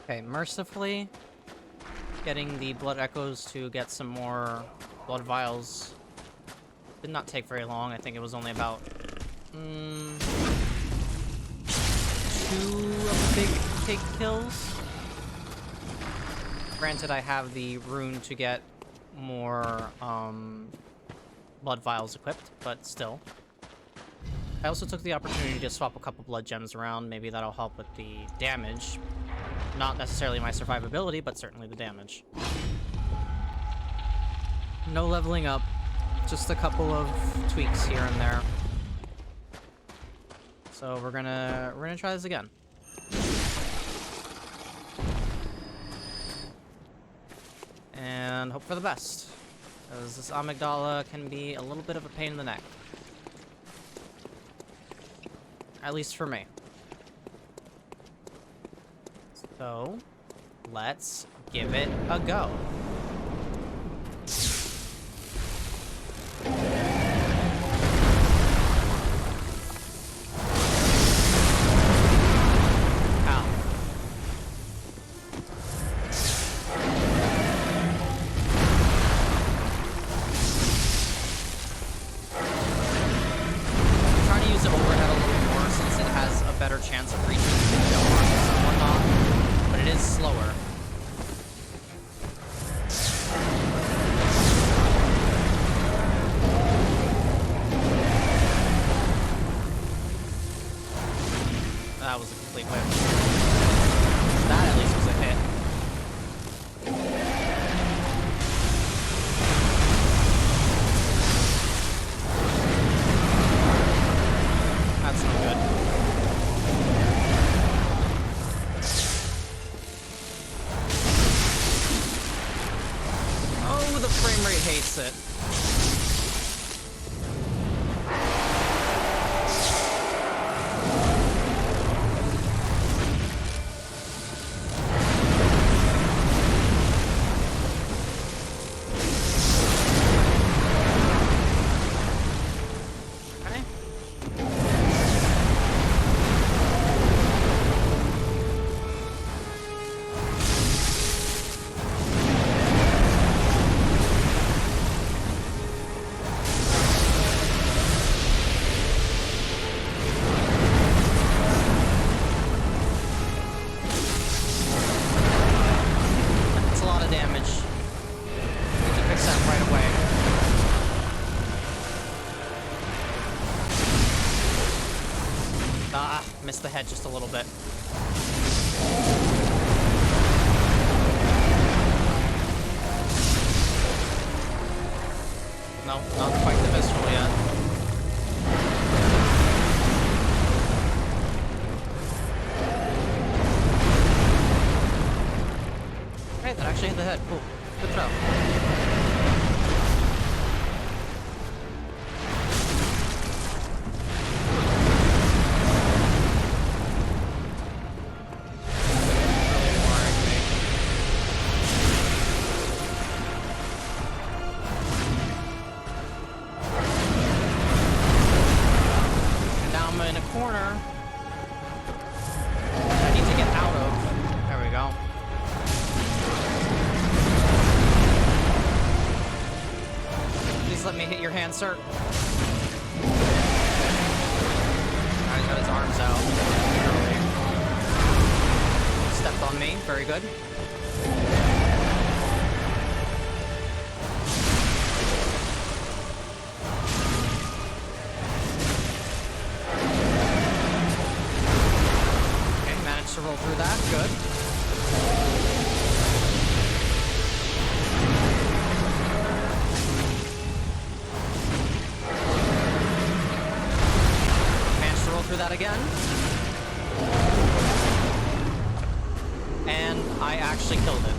Okay, mercifully, getting the blood echoes to get some more blood vials did not take very long. I think it was only about 2 of the big pig kills. Granted, I have the rune to get more blood vials equipped, but still. I also took the opportunity to swap a couple blood gems around. Maybe that'll help with the damage. Not necessarily my survivability, but certainly the damage. No leveling up. Just a couple of tweaks here and there. So we're gonna try this again. And hope for the best. Because this Amygdala can be a little bit of a pain in the neck. At least for me. So, let's give it a go. Chance of reaching the markers and whatnot, but it is slower. That was a complete whiff. That at least was a hit. That's no good. The frame rate hates it. Okay. Missed the head just a little bit. No, not quite the visceral yet. Hey, that actually hit the head. Cool. Good throw. Corner I need to get out of. There we go. Please let me hit your hand, sir. He's got his arms out. Stepped on me. Very good. To roll through that, good. Managed to roll through that again. And I actually killed it.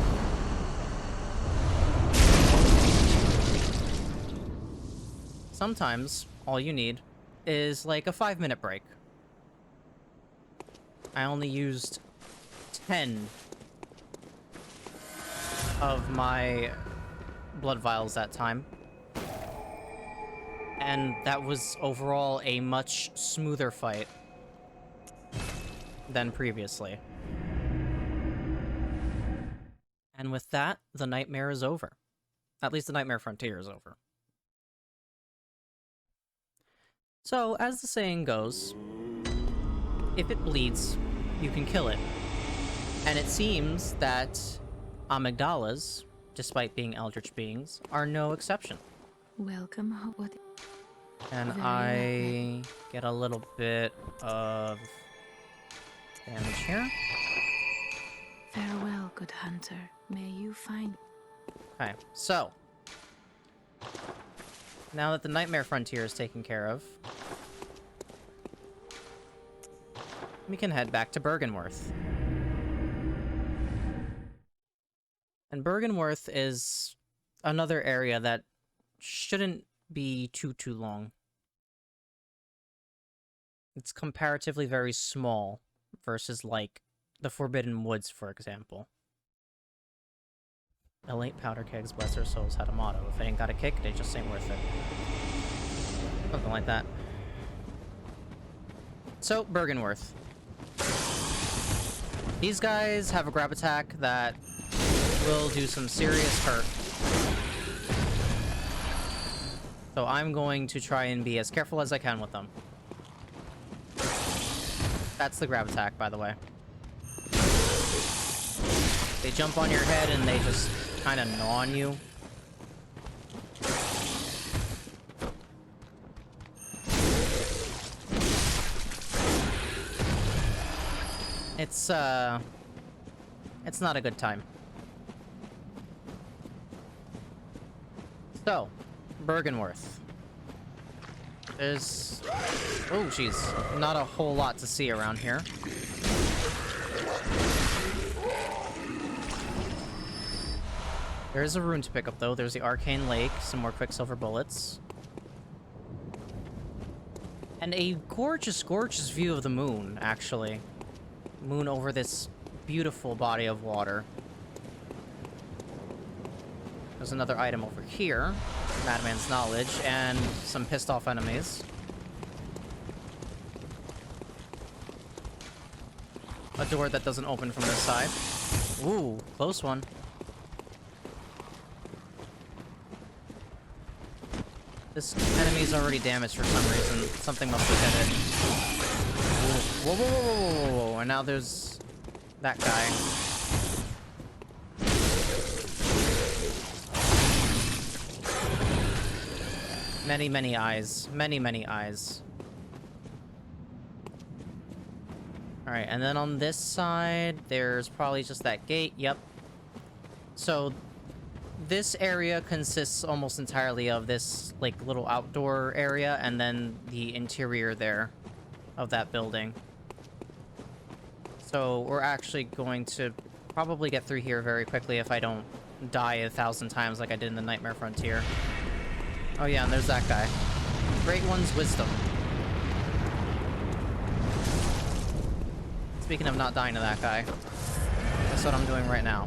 Sometimes all you need is like a 5-minute break. I only used 10 of my blood vials that time. And that was overall a much smoother fight than previously. And with that, the nightmare is over. At least the Nightmare Frontier is over. So, as the saying goes, if it bleeds, you can kill it. And it seems that amygdalas, despite being eldritch beings, are no exception. Welcome. What? And I get a little bit of damage here. Farewell, good hunter. May you find... Okay, so now that the Nightmare Frontier is taken care of, we can head back to Bergenworth. And Bergenworth is another area that shouldn't be too long. It's comparatively very small versus, like, the Forbidden Woods, for example. Elate powder kegs, bless their souls, had a motto. If they ain't got a kick, they just ain't worth it. Something like that. So, Bergenworth. These guys have a grab attack that will do some serious hurt. So I'm going to try and be as careful as I can with them. That's the grab attack, by the way. They jump on your head and they just kind of gnaw on you. It's not a good time. So, Bergenworth. There's... oh, jeez. Not a whole lot to see around here. There is a rune to pick up, though. There's the Arcane Lake, some more Quicksilver bullets. And a gorgeous, gorgeous view of the moon, actually. Moon over this beautiful body of water. There's another item over here. Madman's Knowledge, and some pissed off enemies. A door that doesn't open from this side. Ooh, close one. This enemy's already damaged for some reason. Something must have hit it. Whoa, whoa, whoa, whoa, whoa, whoa. And now there's that guy. Many, many eyes. Many, many eyes. Alright, and then on this side, there's probably just that gate. Yep. So, this area consists almost entirely of this, like, little outdoor area, and then the interior there of that building. So, we're actually going to probably get through here very quickly if I don't die 1,000 times like I did in the Nightmare Frontier. Oh yeah, and there's that guy. Great One's Wisdom. Speaking of not dying to that guy, that's what I'm doing right now.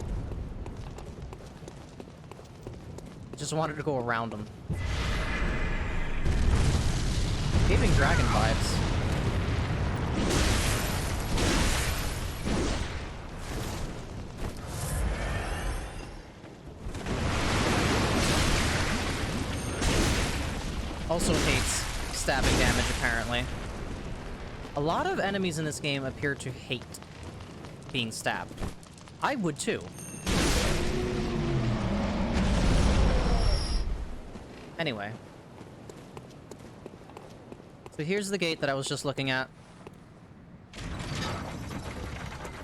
Just wanted to go around him. Giving dragon vibes. Also hates stabbing damage, apparently. A lot of enemies in this game appear to hate being stabbed. I would too. Anyway. So here's the gate that I was just looking at.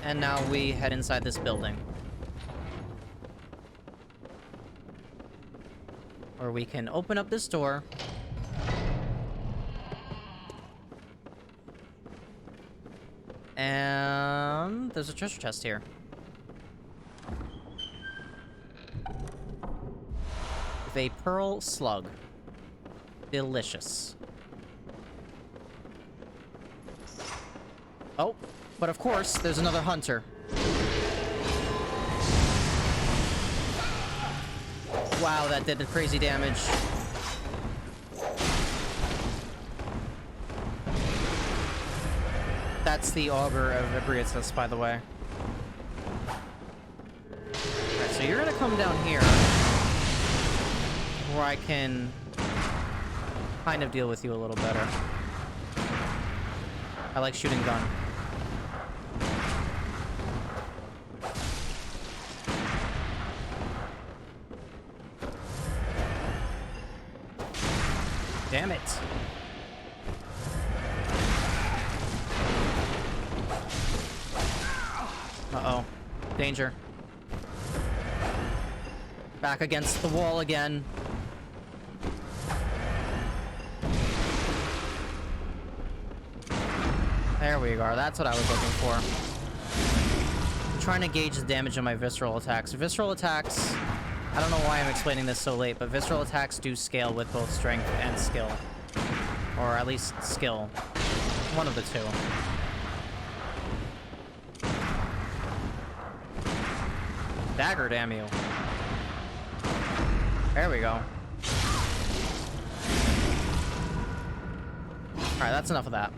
And now we head inside this building. Or we can open up this door. And there's a treasure chest here. With a pearl slug. Delicious. Oh, but of course, there's another hunter. Wow, that did crazy damage. That's the Augur of Ebrietas, by the way. Alright, so so you're gonna come down here where I can kind of deal with you a little better. I like shooting gun. Damn it. Uh-oh. Danger. Back against the wall again. There we go. That's what I was looking for. I'm trying to gauge the damage of my visceral attacks. Visceral attacks... I don't know why I'm explaining this so late, but visceral attacks do scale with both strength and skill. Or at least skill. One of the two. Dagger, damn you. There we go. Alright, that's enough of that.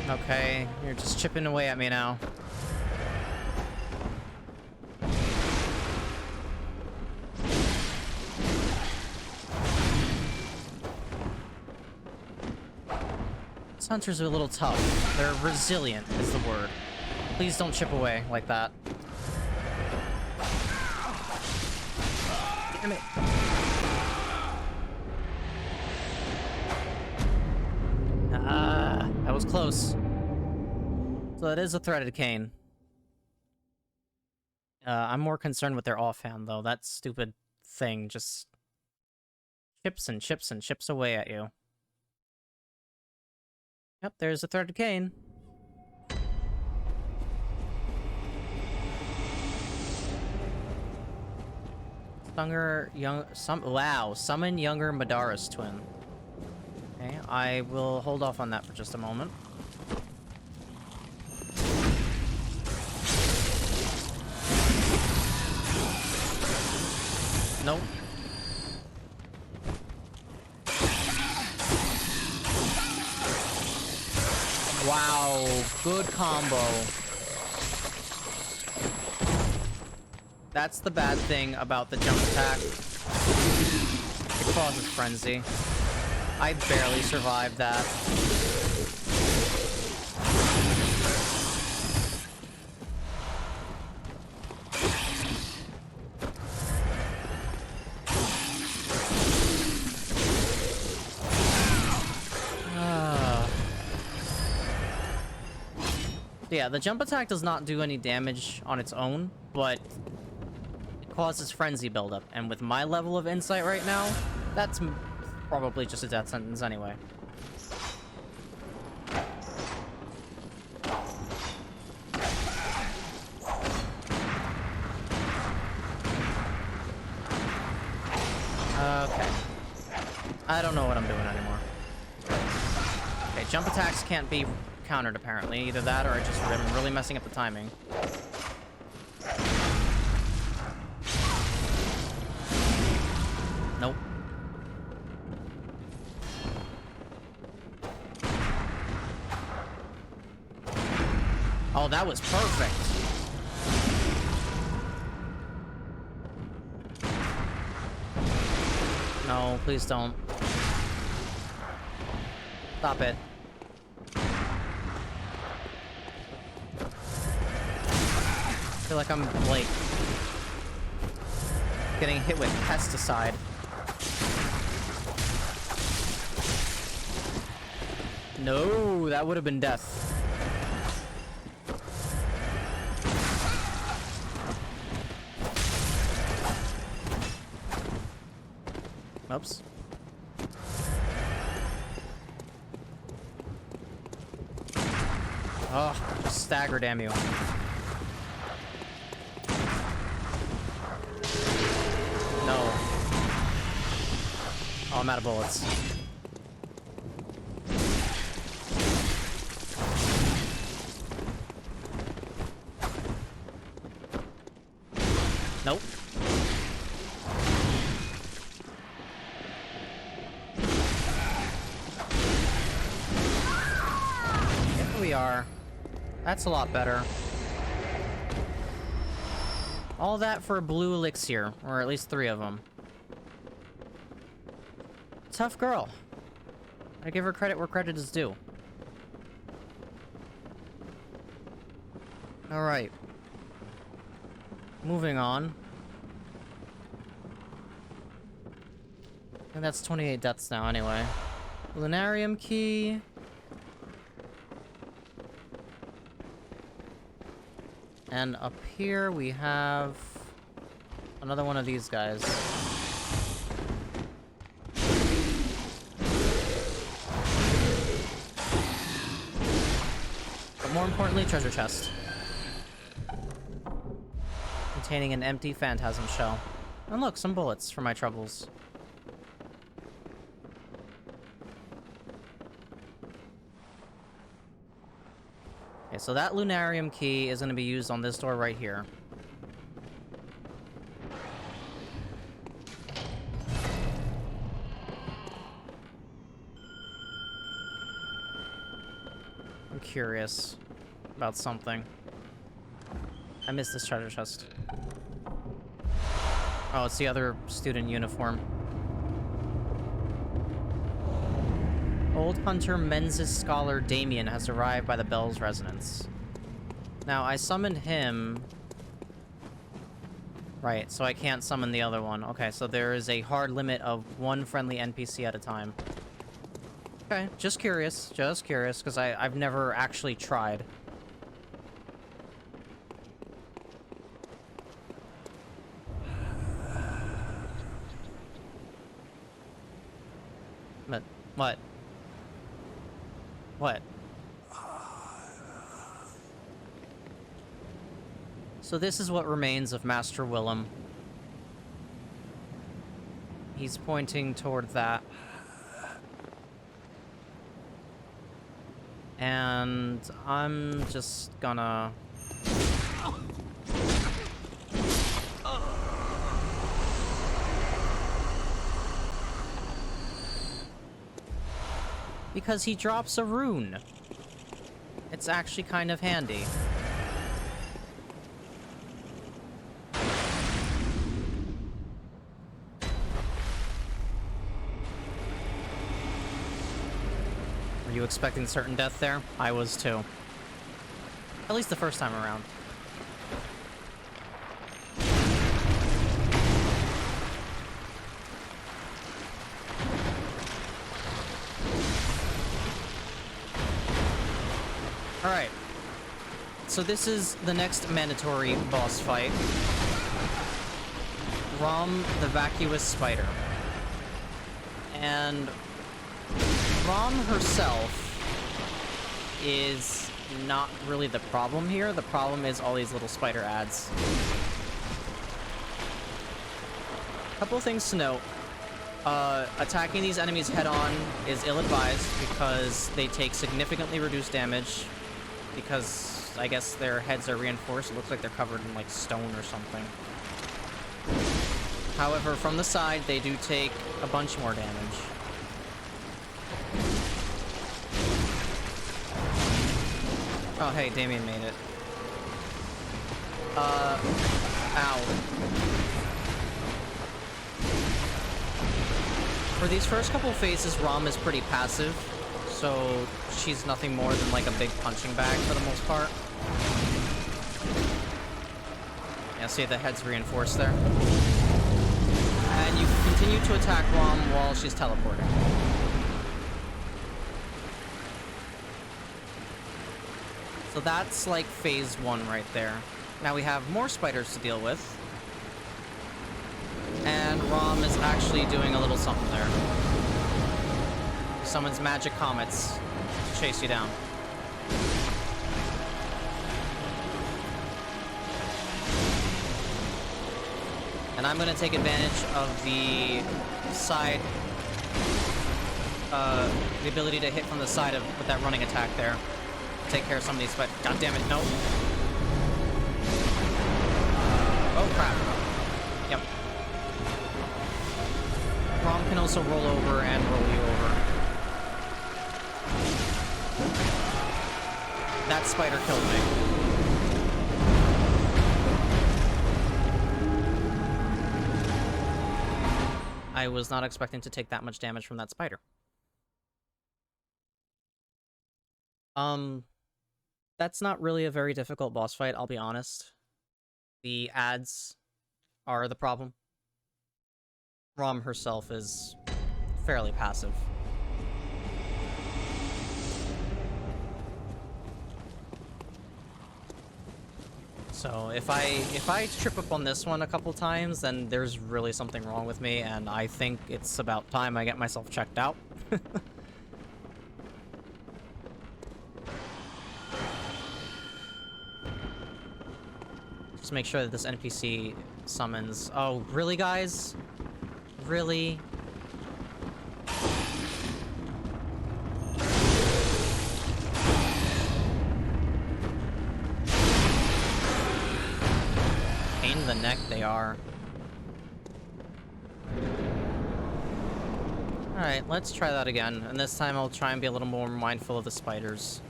Okay, you're just chipping away at me now. These hunters are a little tough. They're resilient, is the word. Please don't chip away like that. Damn it. That was close. So that is a threaded cane. I'm more concerned with their offhand, though. That stupid thing just chips and chips and chips away at you. Yep, there's a threaded cane. Summon younger Madara's twin. Okay, I will hold off on that for just a moment. Nope. Wow, good combo. That's the bad thing about the jump attack. It causes frenzy. I barely survived that. Yeah, the jump attack does not do any damage on its own, but it causes frenzy buildup. And with my level of insight right now, that's probably just a death sentence anyway. Okay. I don't know what I'm doing anymore. Okay, jump attacks can't be countered, apparently. Either that or I just am really messing up the timing. Nope. Oh, that was perfect. No, please don't. Stop it. I feel like I'm, like, getting hit with pesticide. No, that would have been death. Oops. Oh, just stagger, damn you. No. Oh, I'm out of bullets. Nope. are. That's a lot better. All that for a blue elixir, or at least 3 of them. Tough girl. I give her credit where credit is due. Alright. Moving on. And that's 28 deaths now, anyway. Lunarium key. And up here we have another one of these guys. But more importantly, treasure chest. Containing an empty phantasm shell. And look, some bullets for my troubles. Okay, so that lunarium key is going to be used on this door right here. I'm curious about something. I missed this treasure chest. Oh, it's the other student uniform. Old hunter Menzies scholar Damien has arrived by the bell's resonance. Now, I summoned him... Right, so I can't summon the other one. Okay, so there is a hard limit of 1 friendly NPC at a time. Okay, just curious, because I've never actually tried. But, what? What? So this is what remains of Master Willem. He's pointing toward that. And I'm just gonna... Because he drops a rune. It's actually kind of handy. Were you expecting certain death there? I was too. At least the first time around. Alright. So this is the next mandatory boss fight. Rom the Vacuous Spider. And Rom herself is not really the problem here. The problem is all these little spider ads. Couple things to note. Attacking these enemies head-on is ill-advised because they take significantly reduced damage. Because I guess their heads are reinforced. It looks like they're covered in, like, stone or something. However, from the side, they do take a bunch more damage. Oh, hey, Damien made it. Ow. For these first couple phases, Rom is pretty passive. So she's nothing more than like a big punching bag for the most part. Yeah, see the head's reinforced there. And you continue to attack Rom while she's teleporting. So that's like phase 1 right there. Now we have more spiders to deal with. And Rom is actually doing a little something there. Summons magic comets to chase you down. And I'm going to take advantage of the side, the ability to hit from the side with that running attack there. Take care of some of these, but god damn it, no. Oh crap. Yep. Rom can also roll over and roll you over. That spider killed me. I was not expecting to take that much damage from that spider. That's not really a very difficult boss fight, I'll be honest. The ads are the problem. Rom herself is fairly passive. So if I trip up on this one a couple times, then there's really something wrong with me, and I think it's about time I get myself checked out. Just make sure that this NPC summons... Oh, really, guys? Really? Pain in the neck they are. Alright, let's try that again. And this time I'll try and be a little more mindful of the spiders.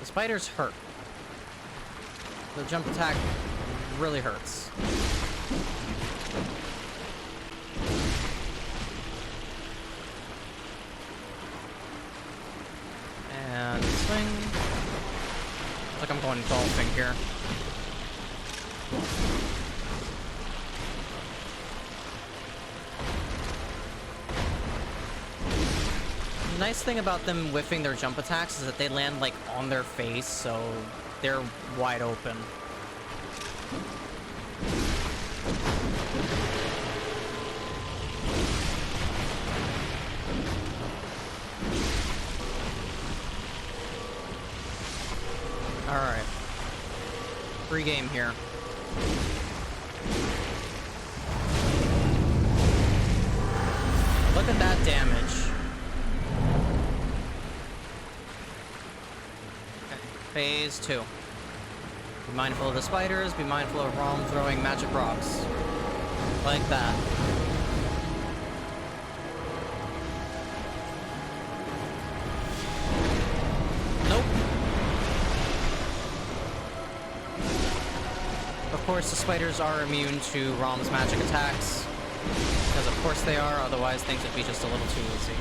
The spiders hurt. The jump attack really hurts. And swing. Looks like I'm going golfing here. The nice thing about them whiffing their jump attacks is that they land, like, on their face, so they're wide open. Alright. Free game here. Look at that damage. Phase 2. Be mindful of the spiders, be mindful of Rom throwing magic rocks. Like that. Nope. Of course, the spiders are immune to Rom's magic attacks. Because of course they are, otherwise things would be just a little too easy.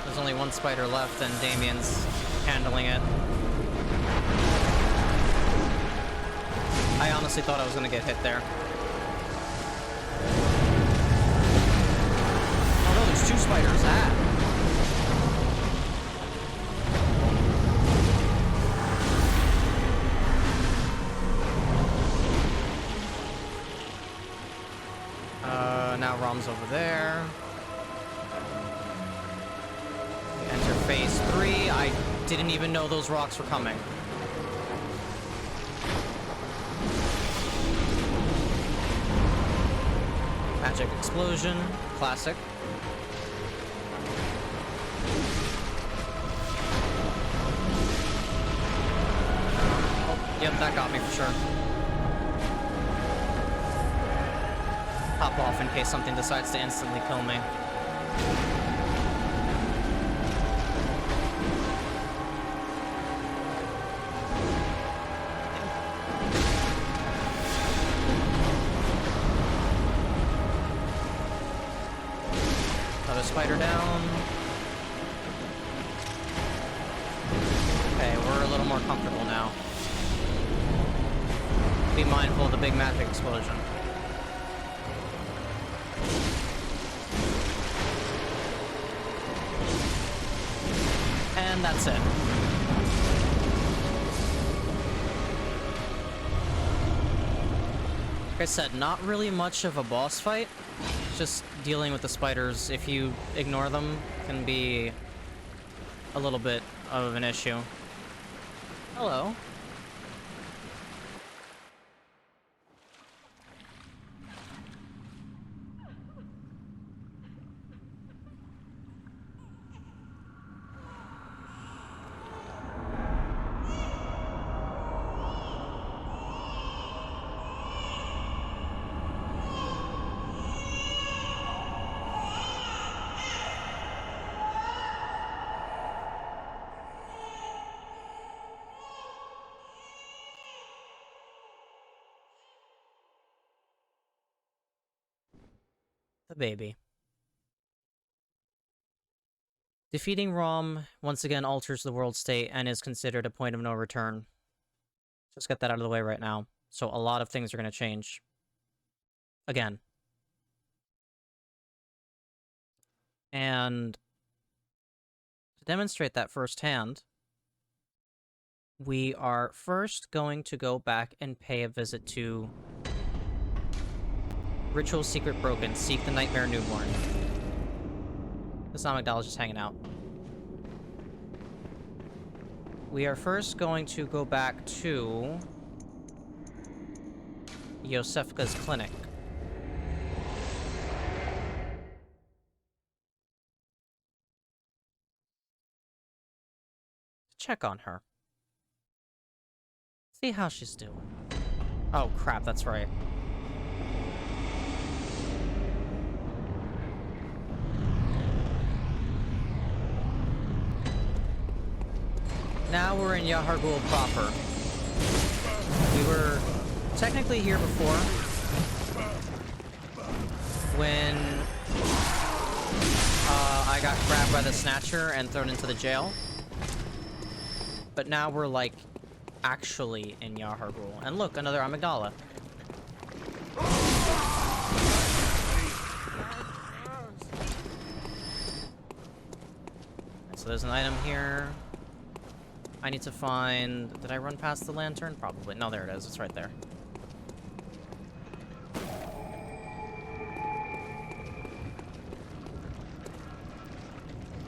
There's only one spider left, and Damien's handling it. I honestly thought I was gonna get hit there. Oh no, there's two spiders. Now Rom's over there. Enter phase 3. I didn't even know those rocks were coming. Magic explosion. Classic. Oh, yep, that got me for sure. Pop off in case something decides to instantly kill me. Spider down. Okay, we're a little more comfortable now. Be mindful of the big magic explosion. And that's it. Like I said, not really much of a boss fight. Just dealing with the spiders, if you ignore them, can be a little bit of an issue. Hello. The baby. Defeating Rom once again alters the world state and is considered a point of no return. Just get that out of the way right now. So a lot of things are going to change. Again. And to demonstrate that firsthand, we are first going to go back and pay a visit to Ritual Secret Broken. Seek the Nightmare Newborn. This Amygdala's just hanging out. We are first going to go back to Yosefka's clinic. Check on her. See how she's doing. Oh crap, that's right. Now we're in Yahar'gul proper. We were technically here before, when I got grabbed by the Snatcher and thrown into the jail. But now we're, like, actually in Yahar'gul. And look, another Amygdala. So there's an item here. I need to find... Did I run past the lantern? Probably. No, there it is. It's right there.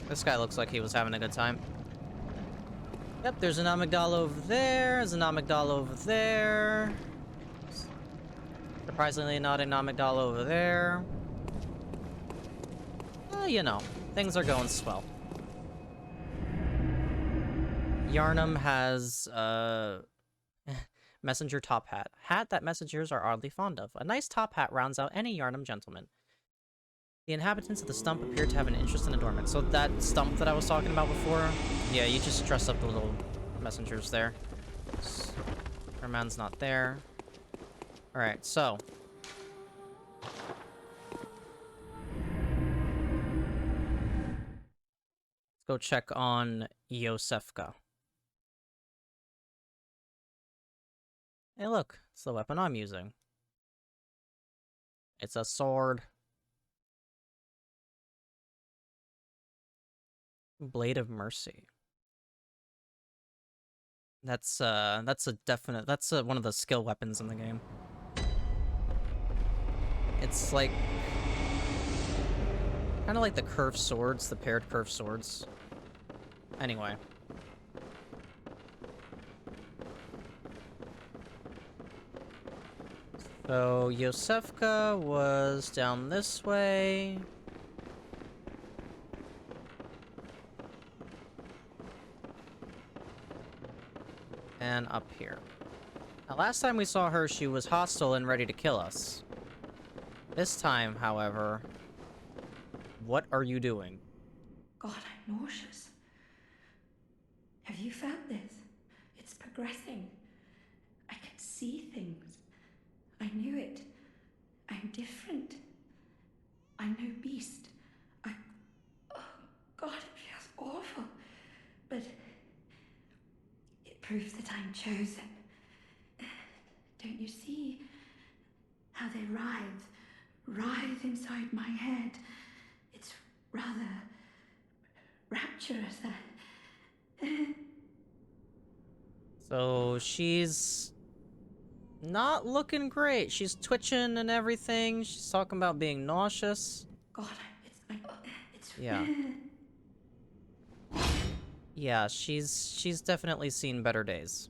This guy looks like he was having a good time. Yep, there's an Amygdala over there. There's an Amygdala over there. Surprisingly, not an Amygdala over there. You know, things are going swell. Yarnum has, messenger top hat. Hat that messengers are oddly fond of. A nice top hat rounds out any Yarnum gentleman. The inhabitants of the stump appear to have an interest in adornment. So that stump that I was talking about before, yeah, you just dress up the little messengers there. Our man's not there. Alright, so. Let's go check on Yosefka. Hey look, it's the weapon I'm using. It's a sword. Blade of Mercy. That's a definite, that's one of the skill weapons in the game. It's like, kind of like the curved swords, the paired curved swords. Anyway. So, Yosefka was down this way. And up here. Now, last time we saw her, she was hostile and ready to kill us. This time, however, what are you doing? God, I'm nauseous. Have you felt this? It's progressing. I can see things. I knew it. I'm different. I'm no beast. Oh, God, it feels awful. But it proves that I'm chosen. Don't you see how they writhe inside my head? It's rather rapturous. So she's not looking great. She's twitching and everything. She's talking about being nauseous. God, it's yeah. Yeah, she's definitely seen better days.